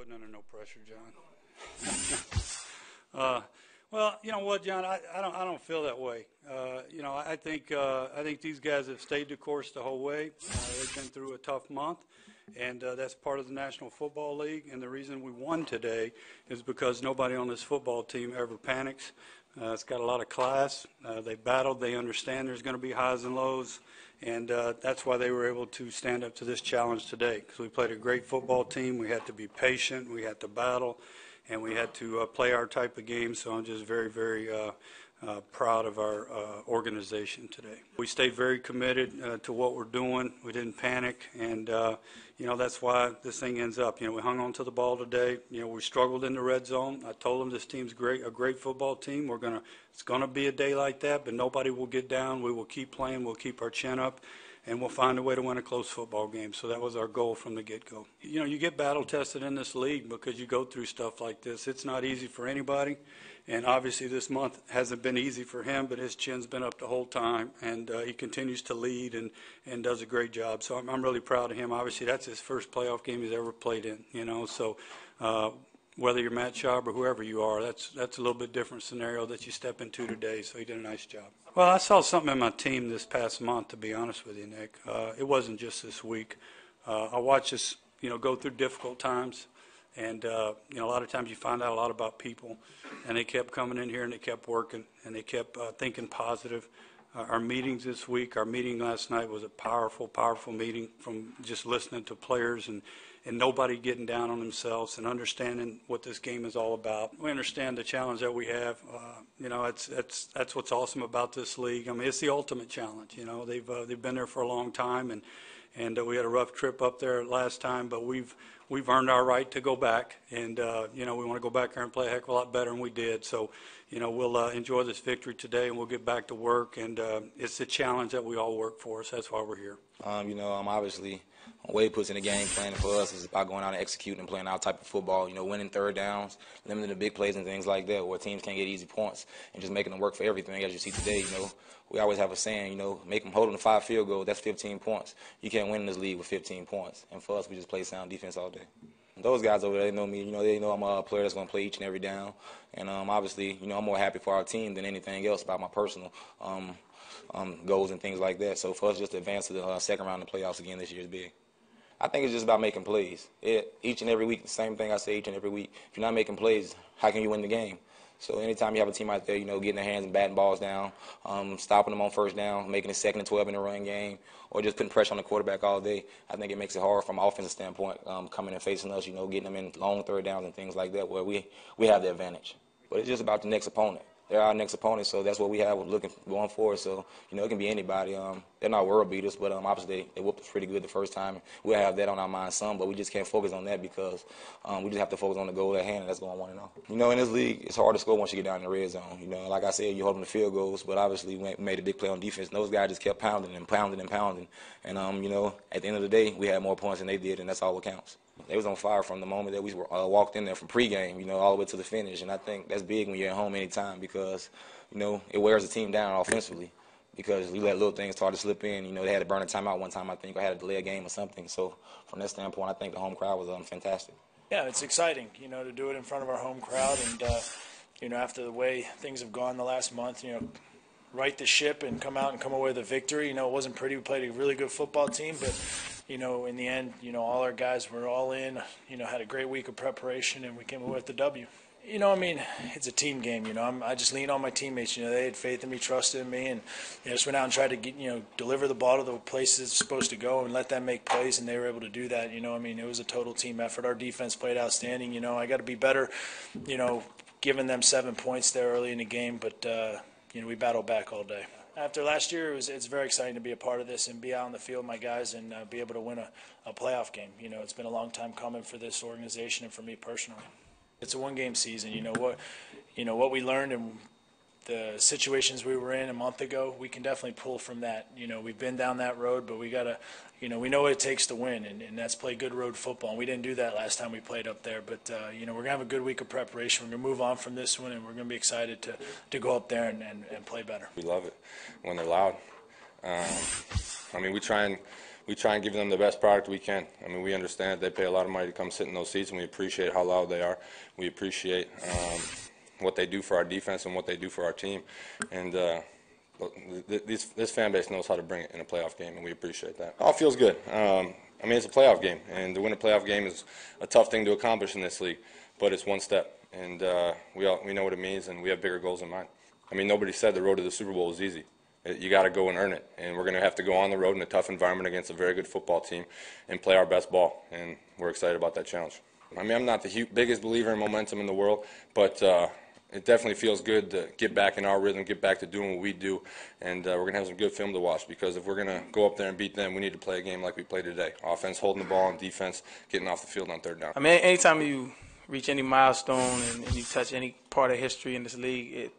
putting under no pressure, John. Well, you know what, John? I don't feel that way. I think these guys have stayed the course the whole way. They've been through a tough month, and that's part of the National Football League. And the reason we won today is because nobody on this football team ever panics. It's got a lot of class. They battled. They understand there's going to be highs and lows, and that's why they were able to stand up to this challenge today. Because we played a great football team. We had to be patient. We had to battle. And we had to play our type of game, so I'm just very, very proud of our organization today. We stayed very committed to what we're doing. We didn't panic, and that's why this thing ends up. We hung on to the ball today. We struggled in the red zone. I told them this team's a great football team. It's gonna be a day like that, but nobody will get down. We will keep playing. We'll keep our chin up. And we'll find a way to win a close football game. So that was our goal from the get-go. You get battle-tested in this league because you go through stuff like this. It's not easy for anybody. And obviously this month hasn't been easy for him, but his chin's been up the whole time. And he continues to lead and does a great job. So I'm really proud of him. Obviously that's his first playoff game he's ever played in, So whether you're Matt Schaub or whoever you are, that's a little bit different scenario that you step into today, so he did a nice job. Well, I saw something in my team this past month, to be honest with you, Nick. It wasn't just this week. I watched us, go through difficult times, and, a lot of times you find out a lot about people, and they kept coming in here and they kept working, and they kept thinking positive. Our meetings this week, our meeting last night was a powerful, powerful meeting from just listening to players and nobody getting down on themselves and understanding what this game is all about. We understand the challenge that we have. That's what's awesome about this league. I mean, it's the ultimate challenge. They've been there for a long time, and we had a rough trip up there last time, but we've earned our right to go back, and we want to go back there and play a heck of a lot better than we did. So, we'll enjoy this victory today, and we'll get back to work. And it's a challenge that we all work for, so that's why we're here. Obviously, Wade puts in the game plan for us is about going out and executing and playing our type of football. Winning third downs, limiting the big plays and things like that, where teams can't get easy points, and just making them work for everything. As you see today, we always have a saying, make them hold them to 5 field goals. That's 15 points. You can't win in this league with 15 points. And for us, we just play sound defense all day. Those guys over there, they know me. They know I'm a player that's going to play each and every down. And obviously, I'm more happy for our team than anything else about my personal goals and things like that. So for us just to advance to the second round of the playoffs again this year is big. I think it's just about making plays. Each and every week, the same thing I say each and every week. If you're not making plays, how can you win the game? So anytime you have a team out there, getting their hands and batting balls down, stopping them on first down, making it 2nd and 12 in the run game, or just putting pressure on the quarterback all day, I think it makes it hard from an offensive standpoint, coming and facing us, getting them in long third downs and things like that, where we have the advantage. But it's just about the next opponent. They're our next opponent, so that's what we have going forward. So, it can be anybody. They're not world beaters, but obviously they whooped us pretty good the first time. We'll have that on our mind some, but we just can't focus on that because we just have to focus on the goal at hand, and that's going 1-0. In this league, it's hard to score once you get down in the red zone. Like I said, you hold them to field goals, but obviously we made a big play on defense, and those guys just kept pounding and pounding and pounding. And, at the end of the day, we had more points than they did, and that's all that counts. They was on fire from the moment that we walked in there from pregame, all the way to the finish. And I think that's big when you're at home anytime because, it wears the team down offensively because we let little things start to slip in. They had to burn a timeout one time, I think, or had to delay a game or something. So from that standpoint, I think the home crowd was fantastic. Yeah, it's exciting, to do it in front of our home crowd. And, after the way things have gone the last month, right the ship and come away with a victory. It wasn't pretty. We played a really good football team, but in the end, all our guys were all in. Had a great week of preparation, and we came away with the W. It's a team game. I just lean on my teammates. They had faith in me, trusted in me, and just went out and tried to deliver the ball to the places it's supposed to go and let them make plays, and they were able to do that. It was a total team effort. Our defense played outstanding. I got to be better. Giving them 7 points there early in the game, but we battled back all day. After last year, it's very exciting to be a part of this and be out on the field with my guys and be able to win a playoff game. It's been a long time coming for this organization and for me personally. It's a one-game season. What we learned and the situations we were in a month ago, we can definitely pull from that. We've been down that road, but we gotta, we know what it takes to win, and that's play good road football. And we didn't do that last time we played up there, but we're gonna have a good week of preparation. We're gonna move on from this one, and we're gonna be excited to go up there and play better. We love it when they're loud. We we try and give them the best product we can. I mean, we understand they pay a lot of money to come sit in those seats, and we appreciate how loud they are. We appreciate what they do for our defense and what they do for our team. And this fan base knows how to bring it in a playoff game, and we appreciate that. All feels good. I mean, it's a playoff game, and to win a playoff game is a tough thing to accomplish in this league, but it's one step, and we know what it means, and we have bigger goals in mind. I mean, nobody said the road to the Super Bowl was easy. You got to go and earn it, and we're going to have to go on the road in a tough environment against a very good football team and play our best ball, and we're excited about that challenge. I mean, I'm not the biggest believer in momentum in the world, but it definitely feels good to get back in our rhythm, get back to doing what we do, and we're going to have some good film to watch, because if we're going to go up there and beat them, we need to play a game like we played today. Offense holding the ball, and defense getting off the field on third down. I mean, anytime you reach any milestone and you touch any part of history in this league,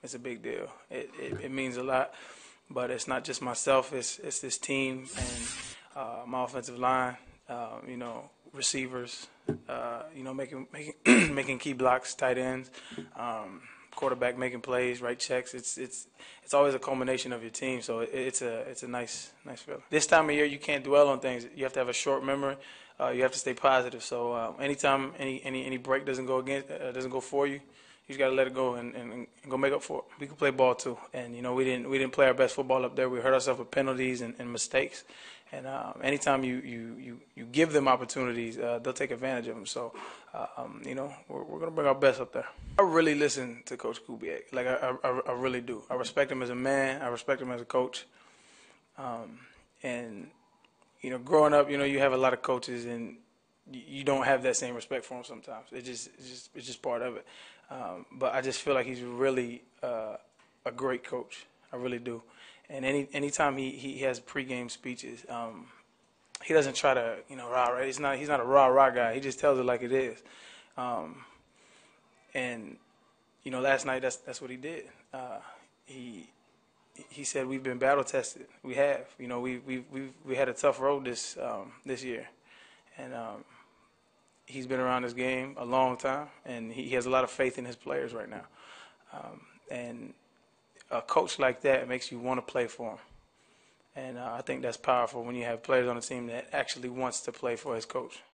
it's a big deal. It means a lot, but it's not just myself. It's this team and my offensive line, receivers, making key blocks, tight ends, quarterback making plays, right checks. It's always a culmination of your team. So it's a nice feeling. This time of year, you can't dwell on things. You have to have a short memory. You have to stay positive. So anytime any break doesn't go for you, you just got to let it go and go make up for it. We can play ball too, and we didn't play our best football up there. We hurt ourselves with penalties and mistakes. And anytime you give them opportunities, they'll take advantage of them. So, we're going to bring our best up there. I really listen to Coach Kubiak. Like, I really do. I respect him as a man. I respect him as a coach. And, growing up, you have a lot of coaches, and you don't have that same respect for them sometimes. It's just part of it. But I just feel like he's really a great coach. I really do. And anytime he has pregame speeches, he doesn't try to rah-rah. He's not a rah-rah guy. He just tells it like it is. And last night that's what he did. He said we've been battle tested. We have. We had a tough road this year, and he's been around this game a long time, and he has a lot of faith in his players right now. And a coach like that makes you want to play for him. And I think that's powerful when you have players on the team that actually wants to play for his coach.